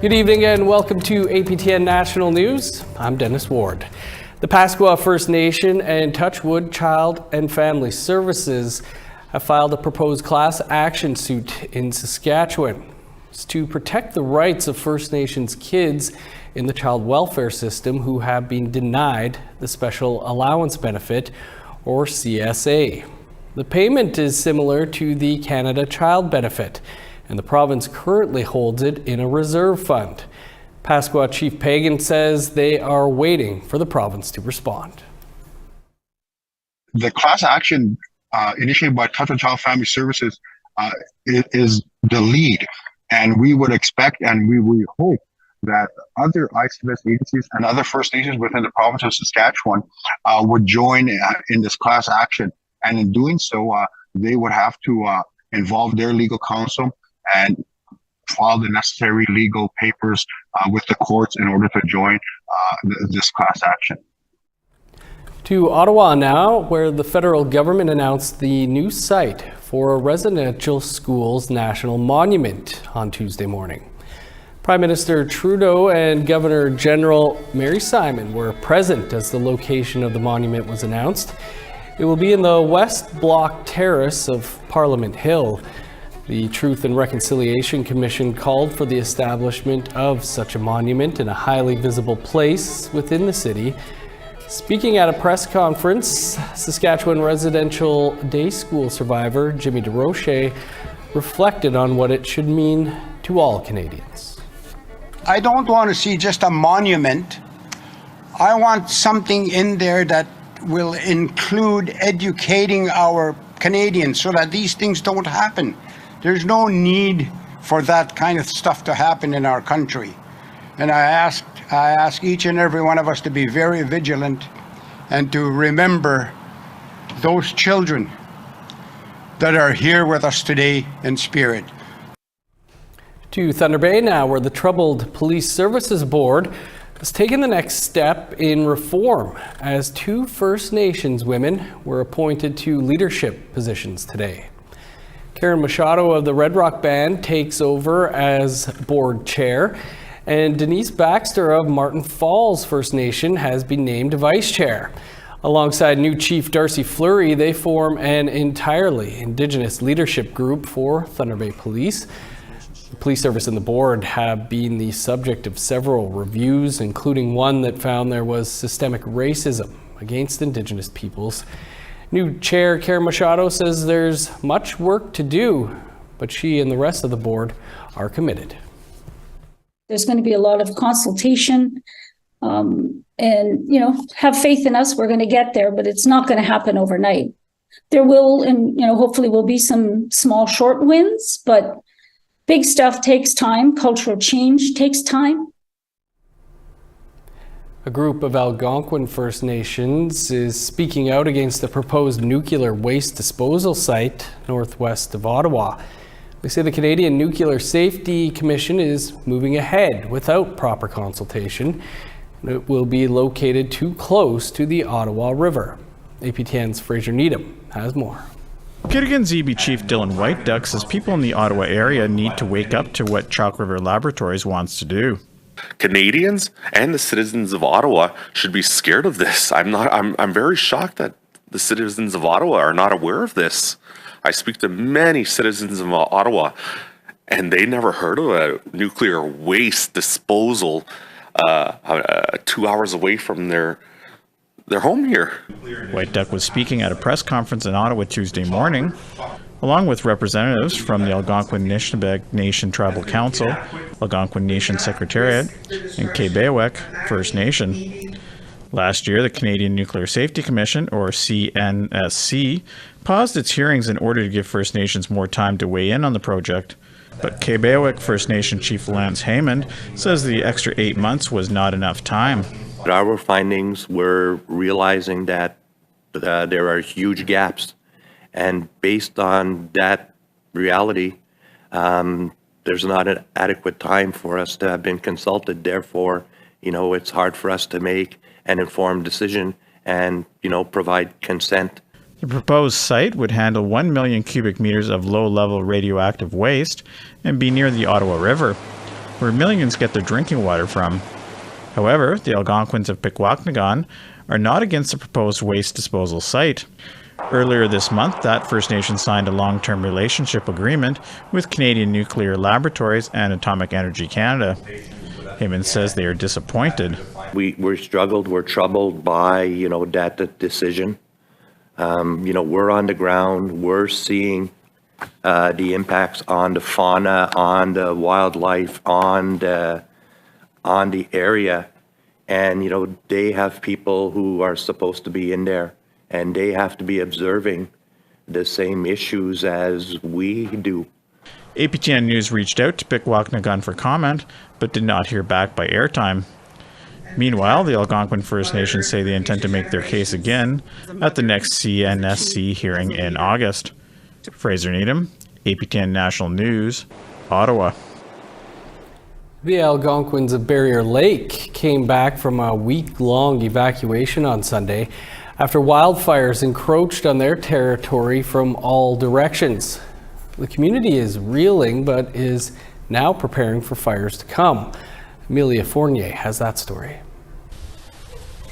Good evening and welcome to APTN National News. I'm Dennis Ward. The Pasqua First Nation and Touchwood Child and Family Services have filed a proposed class action suit in Saskatchewan. It's to protect the rights of First Nations kids in the child welfare system who have been denied the Special Allowance Benefit, or CSA. The payment is similar to the Canada Child Benefit, and the province currently holds it in a reserve fund. Pasqua Chief Pagan says they are waiting for the province to respond. The class action initiated by Touchwood Child Family Services is the lead, and we would expect and we hope that other ICFS agencies and other First Nations within the province of Saskatchewan would join in this class action. And in doing so, they would have to involve their legal counsel and file the necessary legal papers with the courts in order to join this class action. To Ottawa now, where the federal government announced the new site for a residential school's national monument on Tuesday morning. Prime Minister Trudeau and Governor General Mary Simon were present as the location of the monument was announced. It will be in the West Block Terrace of Parliament Hill. The Truth and Reconciliation Commission called for the establishment of such a monument in a highly visible place within the city. Speaking at a press conference, Saskatchewan residential day school survivor Jimmy DeRoche reflected on what it should mean to all Canadians. I don't want to see just a monument. I want something in there that will include educating our Canadians so that these things don't happen. There's no need for that kind of stuff to happen in our country. And I ask each and every one of us to be very vigilant and to remember those children that are here with us today in spirit. To Thunder Bay now, where the troubled Police Services Board has taken the next step in reform as 2 First Nations women were appointed to leadership positions today. Karen Machado of the Red Rock Band takes over as board chair, and Denise Baxter of Martin Falls First Nation has been named vice chair. Alongside new Chief Darcy Fleury, they form an entirely Indigenous leadership group for Thunder Bay Police. The police service and the board have been the subject of several reviews, including one that found there was systemic racism against Indigenous peoples. New chair Karen Machado says there's much work to do, but she and the rest of the board are committed. There's going to be a lot of consultation, and have faith in us. We're going to get there, but it's not going to happen overnight. There will, and hopefully will be some small short wins, but big stuff takes time. Cultural change takes time. A group of Algonquin First Nations is speaking out against the proposed nuclear waste disposal site northwest of Ottawa. They say the Canadian Nuclear Safety Commission is moving ahead without proper consultation. It will be located too close to the Ottawa River. APTN's Fraser Needham has more. Kitigan ZB Chief Dylan Whiteduck says people in the Ottawa area need to wake up to what Chalk River Laboratories wants to do. Canadians and the citizens of Ottawa should be scared of this. I'm very shocked that the citizens of Ottawa are not aware of this. I speak to many citizens of Ottawa, and they never heard of a nuclear waste disposal 2 hours away from their home here. Whiteduck was speaking at a press conference in Ottawa Tuesday morning, along with representatives from the Algonquin Nation Tribal Council, Algonquin Nation Secretariat, and Quebecois First Nation. Last year, the Canadian Nuclear Safety Commission, or CNSC, paused its hearings in order to give First Nations more time to weigh in on the project. But Quebecois First Nation Chief Lance Haymond says the extra 8 months was not enough time. Our findings were realizing that there are huge gaps, and based on that reality, there's not an adequate time for us to have been consulted. Therefore, it's hard for us to make an informed decision and, provide consent. The proposed site would handle 1 million cubic meters of low-level radioactive waste and be near the Ottawa River. where millions get their drinking water from. However, the Algonquins of Pikwakanagan are not against the proposed waste disposal site. Earlier this month, that First Nation signed a long-term relationship agreement with Canadian Nuclear Laboratories and Atomic Energy Canada. Heyman says they are disappointed. We're troubled by, that decision. We're on the ground, we're seeing the impacts on the fauna, on the wildlife, on the area. And, they have people who are supposed to be in there, and they have to be observing the same issues as we do. APTN News reached out to Pikwakanagan for comment, but did not hear back by airtime. Meanwhile, the Algonquin First Nations say they intend to make their case again at the next CNSC hearing in August. Fraser Needham, APTN National News, Ottawa. The Algonquins of Barrier Lake came back from a week-long evacuation on Sunday after wildfires encroached on their territory from all directions. The community is reeling, but is now preparing for fires to come. Amelia Fournier has that story.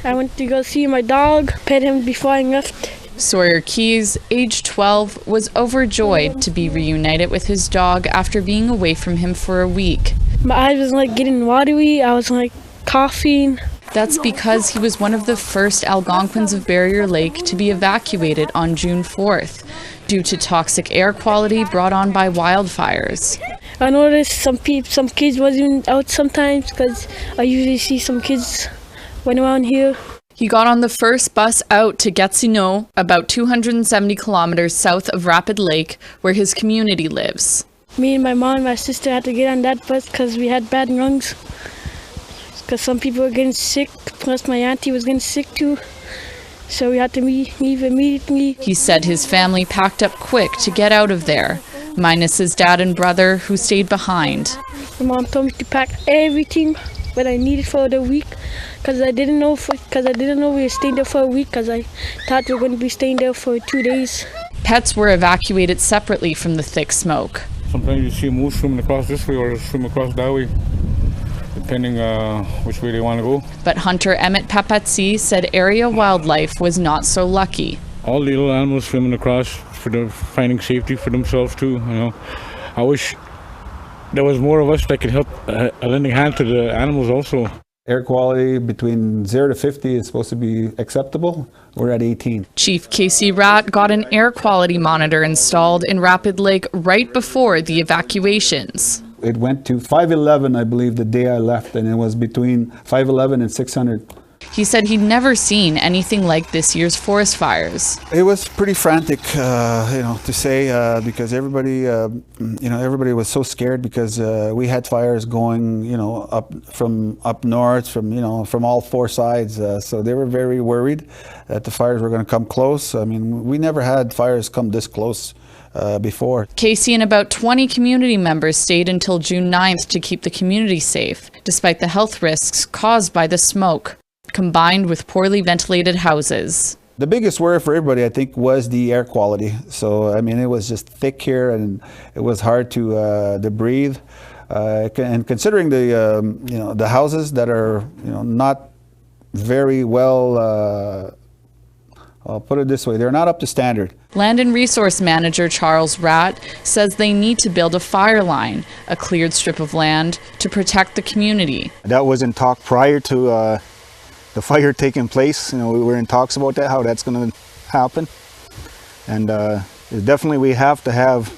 I went to go see my dog, pet him before I left. Sawyer Keys, age 12, was overjoyed to be reunited with his dog after being away from him for a week. My eyes was getting watery, I was coughing. That's because he was one of the first Algonquins of Barrier Lake to be evacuated on June 4th due to toxic air quality brought on by wildfires. I noticed some kids wasn't out sometimes because I usually see some kids running around here. He got on the first bus out to Gatineau, about 270 kilometers south of Rapid Lake, where his community lives. Me and my mom and my sister had to get on that bus because we had bad lungs. Because some people were getting sick, plus my auntie was getting sick too. So we had to leave immediately. He said his family packed up quick to get out of there, minus his dad and brother who stayed behind. My mom told me to pack everything that I needed for the week because I didn't know we were staying there for a week because I thought we were going to be staying there for 2 days. Pets were evacuated separately from the thick smoke. Sometimes you see a moose swimming across this way or swim across that way, depending which way they want to go. But hunter Emmett Papatsi said area wildlife was not so lucky. All the little animals swimming across finding safety for themselves too. I wish there was more of us that could help a lending hand to the animals also. Air quality between 0 to 50 is supposed to be acceptable. We're at 18. Chief Casey Ratt got an air quality monitor installed in Rapid Lake right before the evacuations. It went to 511, I believe, the day I left, and it was between 511 and 600. He said he'd never seen anything like this year's forest fires. It was pretty frantic, to say, because everybody was so scared because we had fires going, up north, from all four sides. So they were very worried that the fires were going to come close. I mean, we never had fires come this close before. Casey and about 20 community members stayed until June 9th to keep the community safe, despite the health risks caused by the smoke, combined with poorly ventilated houses. The biggest worry for everybody, I think, was the air quality. So, I mean, it was just thick here and it was hard to breathe. And considering the houses that are, not very well, I'll put it this way, they're not up to standard. Land and Resource Manager Charles Ratt says they need to build a fire line, a cleared strip of land, to protect the community. That was in talk prior to the fire taking place. We were in talks about that, how that's going to happen. And definitely we have to have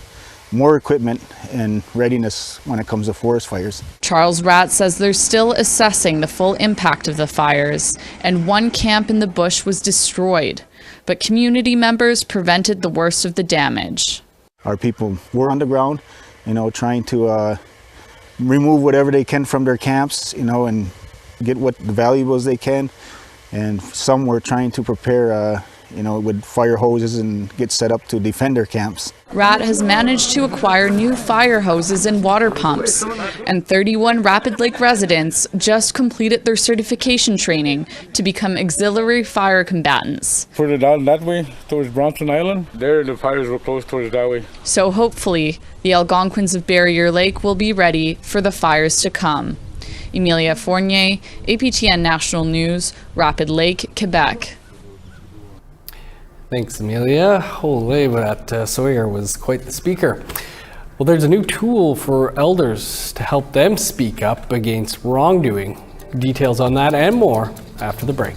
more equipment and readiness when it comes to forest fires. Charles Ratt says they're still assessing the full impact of the fires, and one camp in the bush was destroyed, but community members prevented the worst of the damage. Our people were on the ground, trying to remove whatever they can from their camps, and get what the valuables they can, and some were trying to prepare with fire hoses and get set up to defend their camps. RAT has managed to acquire new fire hoses and water pumps, and 31 Rapid Lake residents just completed their certification training to become auxiliary fire combatants. Further down that way, towards Bronson Island, there the fires were close towards that way. So hopefully, the Algonquins of Barrier Lake will be ready for the fires to come. Emilia Fournier, APTN National News, Rapid Lake, Quebec. Thanks, Amelia. Holy, that Sawyer was quite the speaker. Well, there's a new tool for elders to help them speak up against wrongdoing. Details on that and more after the break.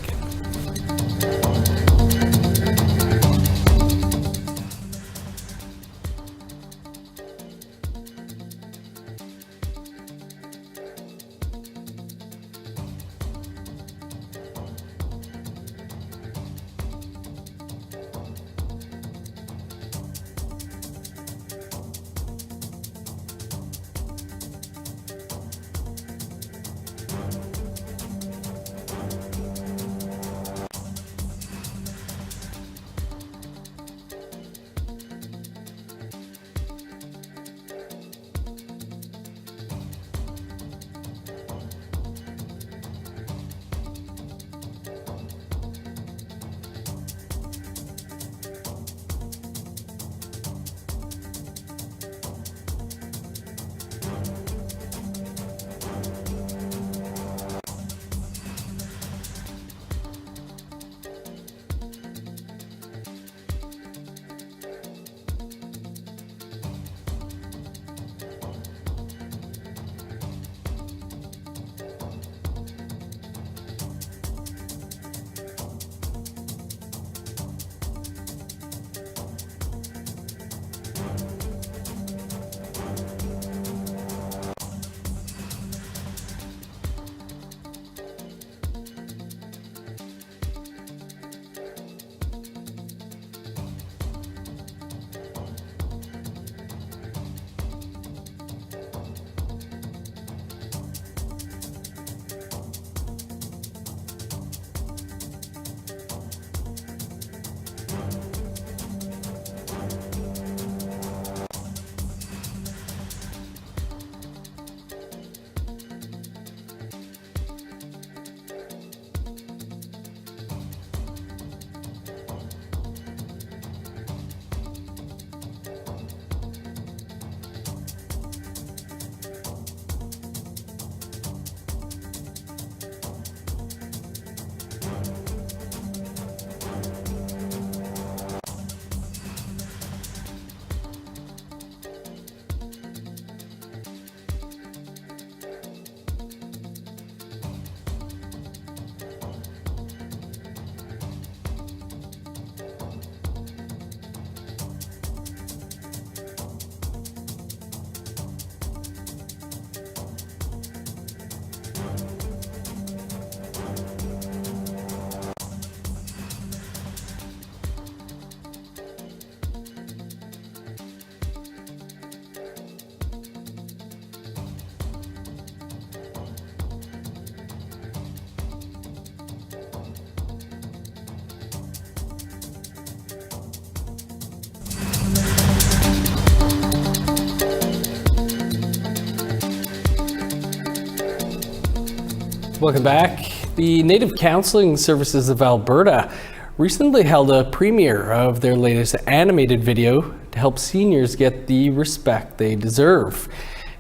Welcome back. The Native Counseling Services of Alberta recently held a premiere of their latest animated video to help seniors get the respect they deserve.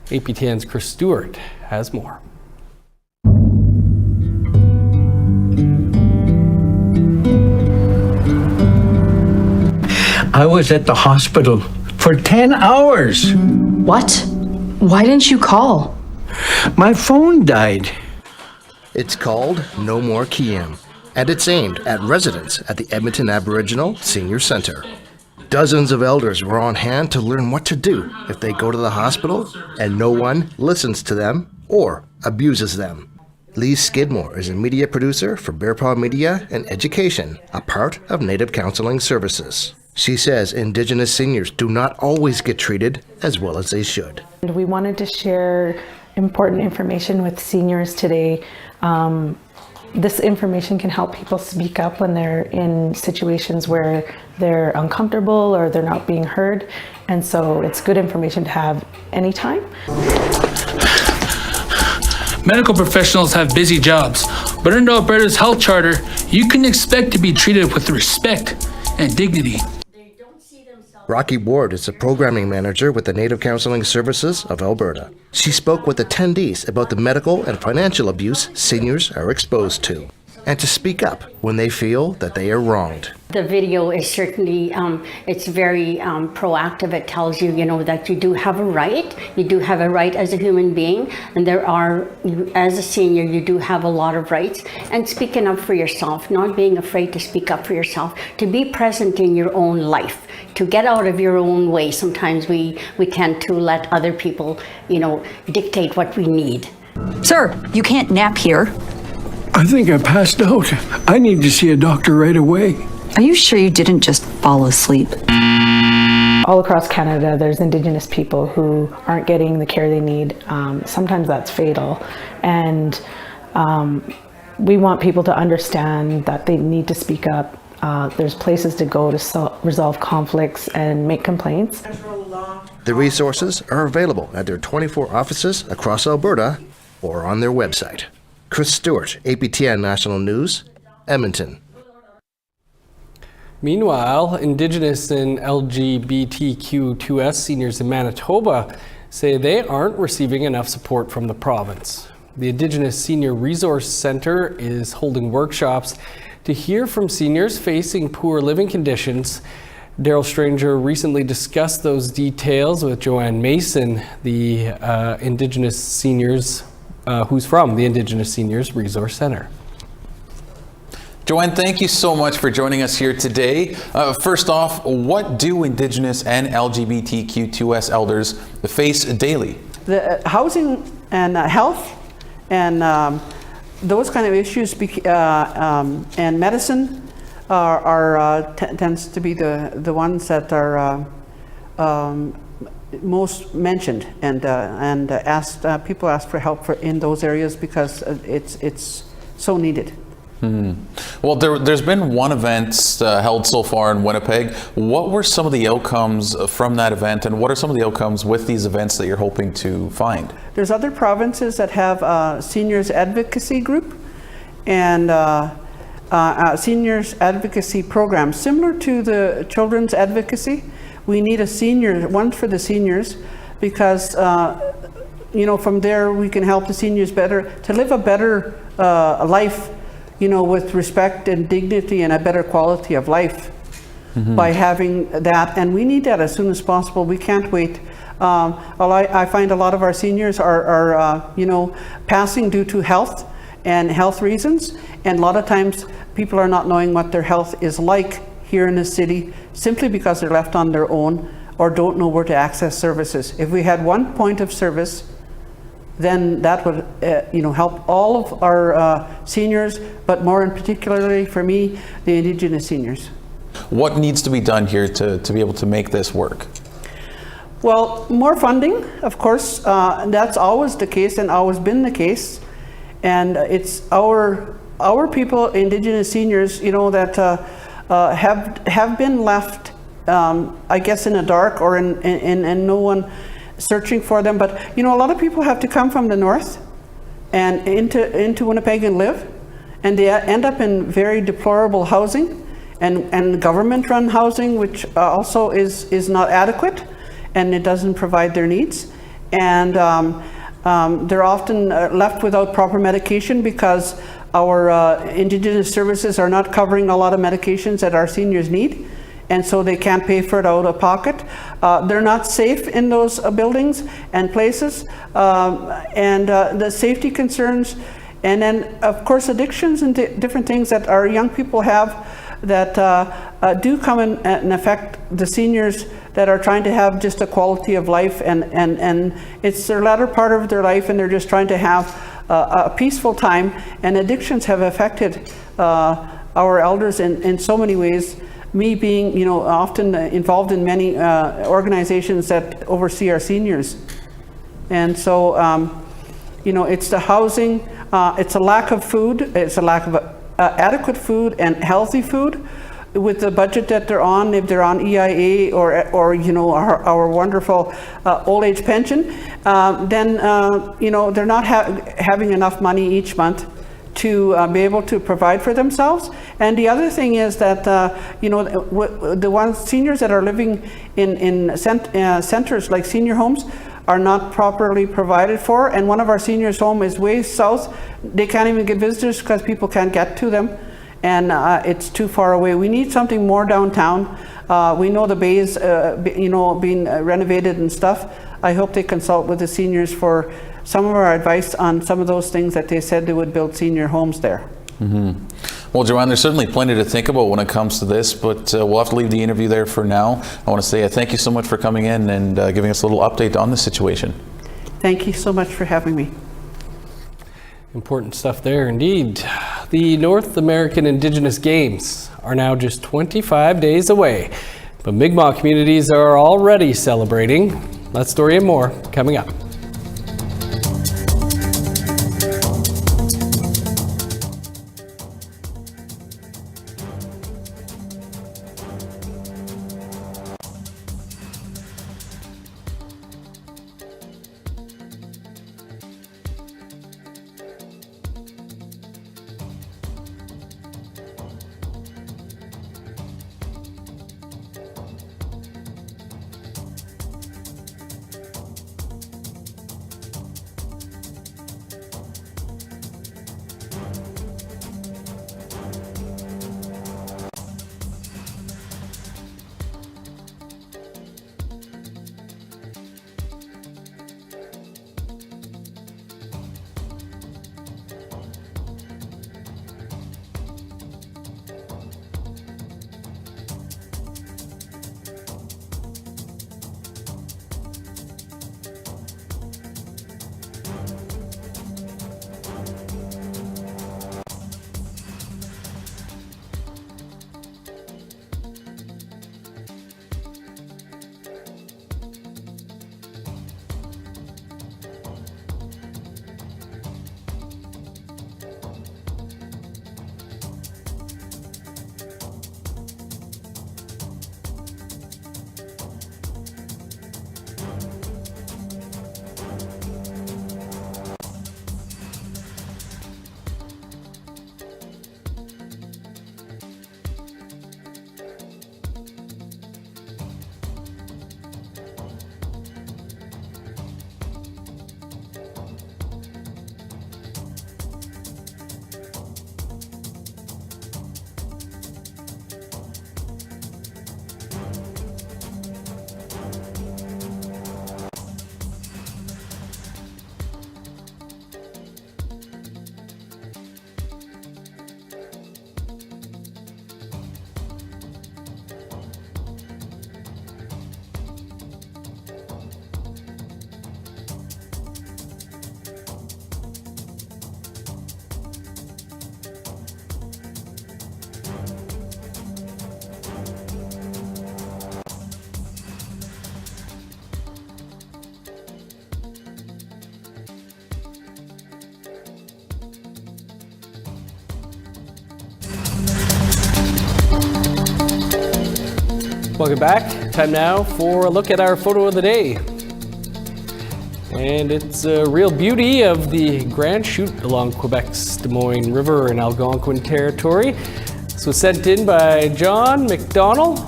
APTN's Chris Stewart has more. I was at the hospital for 10 hours. What? Why didn't you call? My phone died. It's called No More Kiem, and it's aimed at residents at the Edmonton Aboriginal Senior Centre. Dozens of elders were on hand to learn what to do if they go to the hospital and no one listens to them or abuses them. Lee Skidmore is a media producer for Bear Paw Media and Education, a part of Native Counseling Services. She says Indigenous seniors do not always get treated as well as they should. We wanted to share important information with seniors today this information can help people speak up when they're in situations where they're uncomfortable or they're not being heard. And so it's good information to have anytime. Medical professionals have busy jobs, but under Alberta's health charter, you can expect to be treated with respect and dignity. Rocky Ward is the programming manager with the Native Counseling Services of Alberta. She spoke with attendees about the medical and financial abuse seniors are exposed to, and to speak up when they feel that they are wronged. The video is certainly, it's very proactive. It tells you, that you do have a right. You do have a right as a human being, and as a senior, you do have a lot of rights. And speaking up for yourself, not being afraid to speak up for yourself, to be present in your own life, to get out of your own way. Sometimes we tend to let other people, dictate what we need. Sir, you can't nap here. I think I passed out. I need to see a doctor right away. Are you sure you didn't just fall asleep? All across Canada, there's Indigenous people who aren't getting the care they need. Sometimes that's fatal. And we want people to understand that they need to speak up. There's places to go to resolve conflicts and make complaints. The resources are available at their 24 offices across Alberta or on their website. Chris Stewart, APTN National News, Edmonton. Meanwhile, Indigenous and LGBTQ2S seniors in Manitoba say they aren't receiving enough support from the province. The Indigenous Senior Resource Centre is holding workshops to hear from seniors facing poor living conditions. Daryl Stranger recently discussed those details with Joanne Mason, the Indigenous seniors, who's from the Indigenous Seniors Resource Centre. Joanne, thank you so much for joining us here today. First off, what do Indigenous and LGBTQ2S elders face daily? The housing and health and those kind of issues and medicine tends to be the ones that are most mentioned and people ask for help in those areas because it's so needed. Well, there's been one event held so far in Winnipeg. What were some of the outcomes from that event, and what are some of the outcomes with these events that you're hoping to find? There's other provinces that have a seniors advocacy group and seniors advocacy program similar to the children's advocacy. We need one for the seniors because from there we can help the seniors to live a better life, with respect and dignity and a better quality of life by having that. And we need that as soon as possible. We can't wait. I find a lot of our seniors are passing due to health and health reasons. And a lot of times people are not knowing what their health is like here in the city simply because they're left on their own or don't know where to access services. If we had one point of service, then that would help all of our seniors, but more in particularly for me, the Indigenous seniors. What needs to be done here to be able to make this work? Well, more funding, of course. That's always the case and always been the case. And it's our people, Indigenous seniors, that have been left, I guess, in the dark or in no one searching for them. But a lot of people have to come from the north and into Winnipeg and live, and they end up in very deplorable housing and government-run housing, which also is not adequate, and it doesn't provide their needs. And they're often left without proper medication because our Indigenous services are not covering a lot of medications that our seniors need. And so they can't pay for it out of pocket. They're not safe in those buildings and places, and the safety concerns, and then of course addictions and different things that our young people have that do come and affect the seniors that are trying to have just a quality of life, and it's their latter part of their life and they're just trying to have a peaceful time, and addictions have affected our elders in so many ways. Me being, often involved in many organizations that oversee our seniors. And so, it's the housing, It's a lack of food. It's a lack of adequate food and healthy food. With the budget that they're on, if they're on EIA or you know, our wonderful old age pension, then you know, they're not having enough money each month to be able to provide for themselves. And the other thing is that you know, the seniors that are living in centers like senior homes are not properly provided for. And one of our seniors' home is way south. They can't even get visitors because people can't get to them. And it's too far away. We need something more downtown. We know the bay is, you know, being renovated and stuff. I hope they consult with the seniors for some of our advice on some of those things that they said they would build senior homes there. Well, Joanne, there's certainly plenty to think about when it comes to this, but we'll have to leave the interview there for now. I want to say thank you so much for coming in and giving us a little update on the situation. Thank you so much for having me. Important stuff there indeed. The North American Indigenous Games are now just 25 days away, but Mi'kmaq communities are already celebrating. That story and more coming up. Welcome back. Time now for a look at our photo of the day. And it's a real beauty of the Grand Chute along Quebec's Des Moines River in Algonquin territory. This was sent in by John McDonald.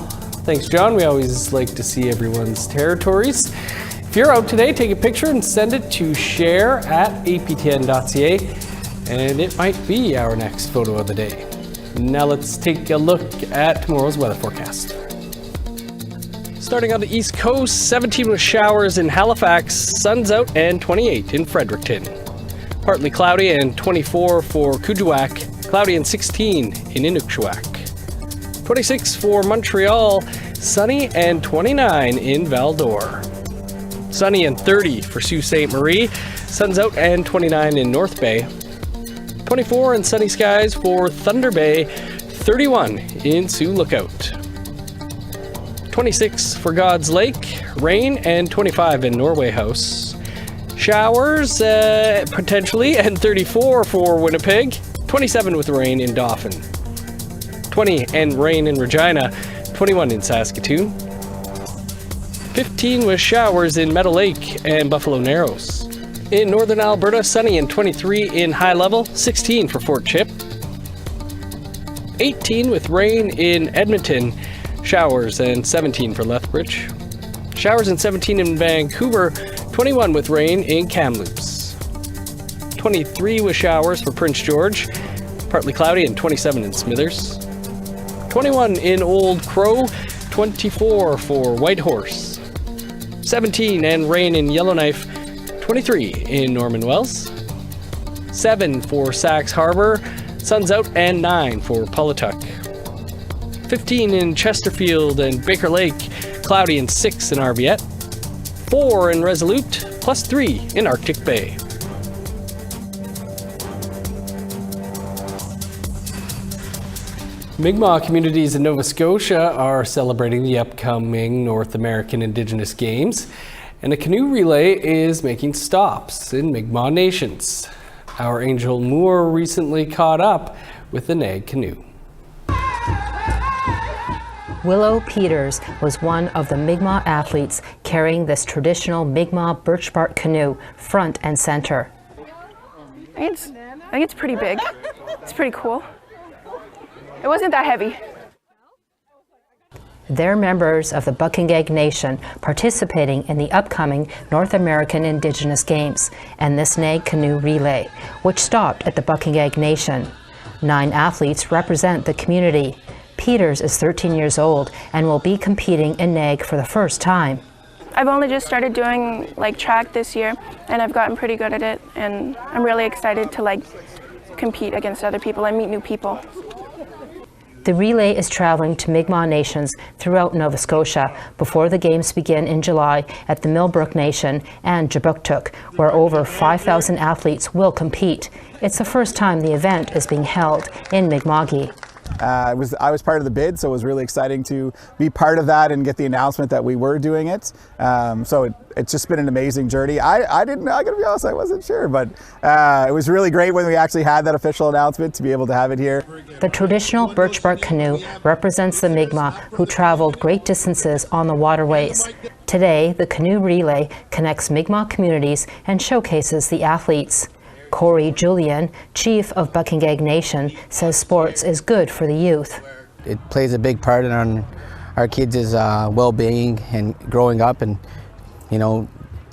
Thanks, John. We always like to see everyone's territories. If you're out today, take a picture and send it to share@aptn.ca, and it might be our next photo of the day. Now let's take a look at tomorrow's weather forecast. Starting on the East Coast, 17 with showers in Halifax, sun's out, and 28 in Fredericton. Partly cloudy and 24 for Kuujjuaq, cloudy and 16 in Inukjuak. 26 for Montreal, sunny and 29 in Val-d'Or. Sunny and 30 for Sault Ste. Marie, sun's out and 29 in North Bay. 24 and sunny skies for Thunder Bay, 31 in Sioux Lookout. 26 for God's Lake, rain and 25 in Norway House. showers, potentially, and 34 for Winnipeg. 27 with rain in Dauphin. 20 and rain in Regina. 21 in Saskatoon. 15 with showers in Meadow Lake and Buffalo Narrows. In northern Alberta, sunny and 23 in High Level. 16 for Fort Chip. 18 with rain in Edmonton. Showers and 17 for Lethbridge. Showers and 17 in Vancouver. 21 with rain in Kamloops. 23 with showers for Prince George. Partly cloudy and 27 in Smithers. 21 in Old Crow. 24 for Whitehorse. 17 and rain in Yellowknife. 23 in Norman Wells. 7 for Sax Harbor. Sun's out, and 9 for Pawlatuck. 15 in Chesterfield and Baker Lake. Cloudy and 6 in Arviette. 4 in Resolute, plus 3 in Arctic Bay. Mi'kmaq communities in Nova Scotia are celebrating the upcoming North American Indigenous Games, and a canoe relay is making stops in Mi'kmaq nations. Our Angel Moore recently caught up with the Nag canoe. Willow Peters was one of the Mi'kmaq athletes carrying this traditional Mi'kmaq birch bark canoe front and center. I think it's pretty big. It's pretty cool. It wasn't that heavy. They're members of the Buckingeg Nation participating in the upcoming North American Indigenous Games and this Nag canoe relay, which stopped at the Buckingeg Nation. 9 athletes represent the community. Peters is 13 years old and will be competing in Nag for the first time. I've only just started doing track this year, and I've gotten pretty good at it, and I'm really excited to compete against other people and meet new people. The relay is traveling to Mi'kmaq nations throughout Nova Scotia before the games begin in July at the Millbrook Nation and Jabuktuk, where over 5,000 athletes will compete. It's the first time the event is being held in Mi'kma'ki. I was part of the bid, so it was really exciting to be part of that and get the announcement that we were doing it. So it's just been an amazing journey. I gotta be honest, I wasn't sure, but it was really great when we actually had that official announcement to be able to have it here. The traditional birch bark canoe represents the Mi'kmaq who traveled great distances on the waterways. Today, the canoe relay connects Mi'kmaq communities and showcases the athletes. Corey Julian, chief of Buckingeg Nation, says sports is good for the youth. It plays a big part in our kids' well-being and growing up, and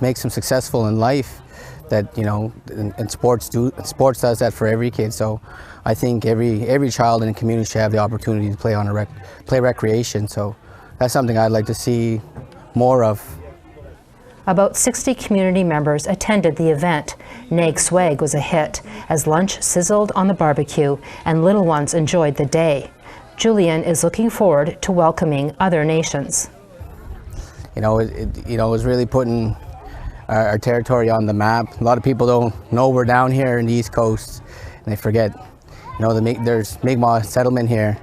makes them successful in life. That and sports does that for every kid. So I think every child in the community should have the opportunity to play on play recreation. So that's something I'd like to see more of. About 60 community members attended the event. Nag Swag was a hit as lunch sizzled on the barbecue and little ones enjoyed the day. Julian is looking forward to welcoming other nations. It was really putting our territory on the map. A lot of people don't know we're down here in the East Coast, and they forget. There's Mi'kmaq settlement here.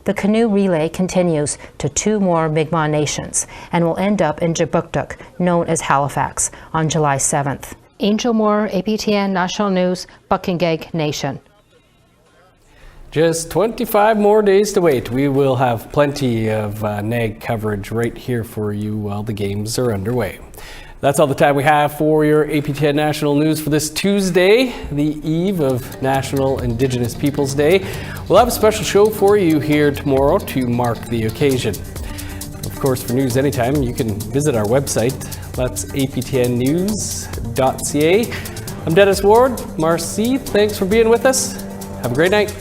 The canoe relay continues to 2 more Mi'kmaq nations and will end up in Jabuktuk, known as Halifax, on July 7th. Angel Moore, APTN National News, Buckingeg Nation. Just 25 more days to wait. We will have plenty of Nag coverage right here for you while the games are underway. That's all the time we have for your APTN National News for this Tuesday, the eve of National Indigenous Peoples Day. We'll have a special show for you here tomorrow to mark the occasion. Of course, for news anytime, you can visit our website. That's aptnnews.ca. I'm Dennis Ward. Marcy, thanks for being with us. Have a great night.